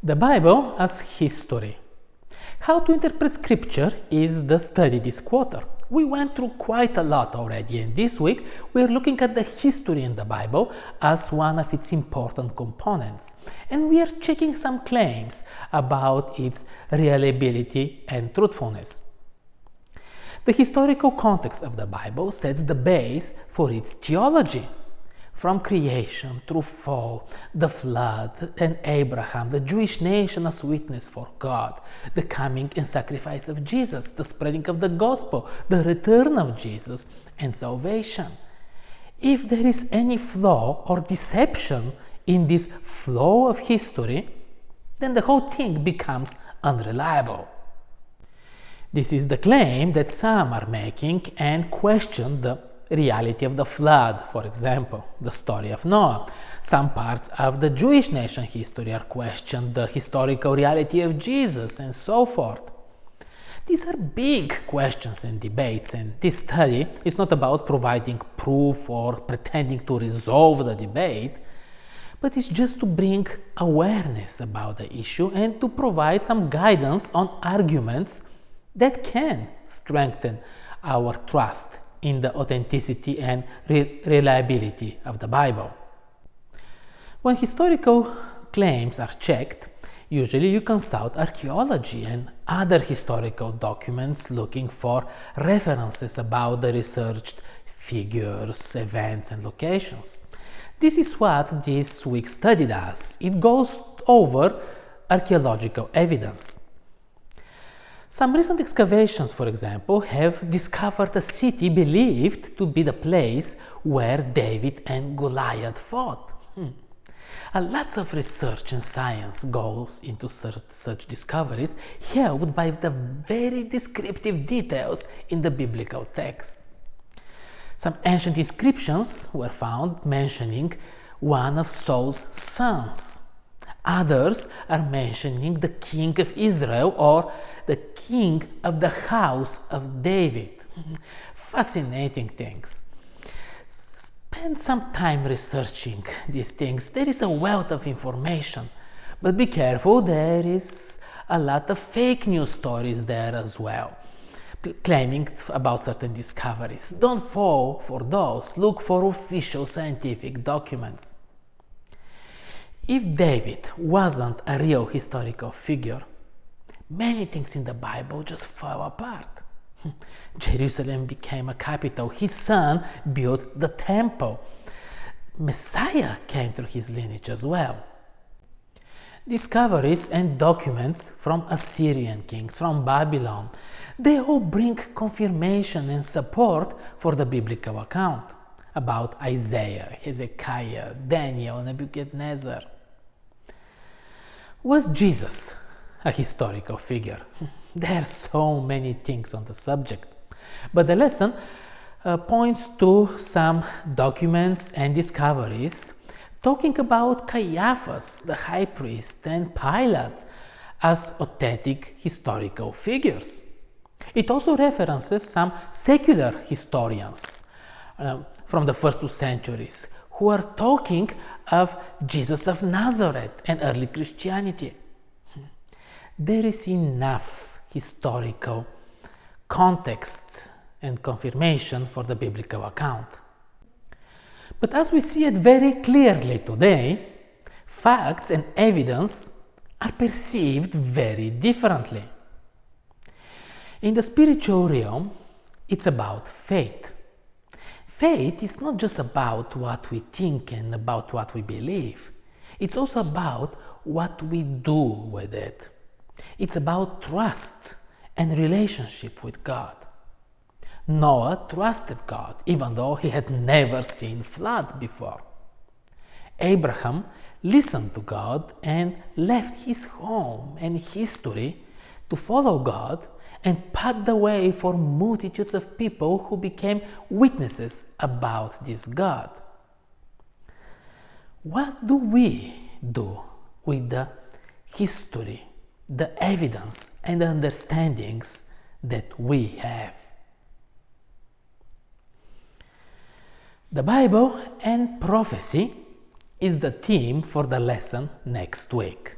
The Bible as history. How to interpret scripture is the study this quarter. We went through quite a lot already, and this week we're looking at the history in the Bible as one of its important components, and we are checking some claims about its reliability and truthfulness. The historical context of the Bible sets the base for its theology. From creation through fall, the flood, and Abraham, the Jewish nation as witness for God, the coming and sacrifice of Jesus, the spreading of the gospel, the return of Jesus, and salvation. If there is any flaw or deception in this flow of history, then the whole thing becomes unreliable. This is the claim that some are making and question the reality of the flood, for example, the story of Noah. Some parts of the Jewish nation history are questioned, the historical reality of Jesus, and so forth. These are big questions and debates, and this study is not about providing proof or pretending to resolve the debate, but it's just to bring awareness about the issue and to provide some guidance on arguments that can strengthen our trust in the authenticity and reliability of the Bible. When historical claims are checked, usually you consult archaeology and other historical documents looking for references about the researched figures, events, and locations. This is what this week's study does. It goes over archaeological evidence. Some recent excavations, for example, have discovered a city believed to be the place where David and Goliath fought. Lots of research and science goes into such discoveries, helped by the very descriptive details in the biblical text. Some ancient inscriptions were found mentioning one of Saul's sons. Others are mentioning the king of Israel or the king of the house of David. Fascinating things. Spend some time researching these things. There is a wealth of information, but be careful, there is a lot of fake news stories there as well, claiming about certain discoveries. Don't fall for those. Look for official scientific documents. If David wasn't a real historical figure, many things in the Bible just fall apart. Jerusalem became a capital. His son built the temple. Messiah came through his lineage as well. Discoveries and documents from Assyrian kings, from Babylon, they all bring confirmation and support for the biblical account about Isaiah, Hezekiah, Daniel, Nebuchadnezzar. Was Jesus a historical figure? There are so many things on the subject, but the lesson points to some documents and discoveries talking about Caiaphas, the high priest, and Pilate as authentic historical figures. It also references some secular historians from the first 2 centuries who are talking of Jesus of Nazareth and early Christianity. There is enough historical context and confirmation for the biblical account. But as we see it very clearly today, facts and evidence are perceived very differently. In the spiritual realm, it's about faith. Faith is not just about what we think and about what we believe. It's also about what we do with it. It's about trust and relationship with God. Noah trusted God even though he had never seen flood before. Abraham listened to God and left his home and history to follow God and paved the way for multitudes of people who became witnesses about this God. What do we do with the history, the evidence, and the understandings that we have? The Bible and prophecy is the theme for the lesson next week.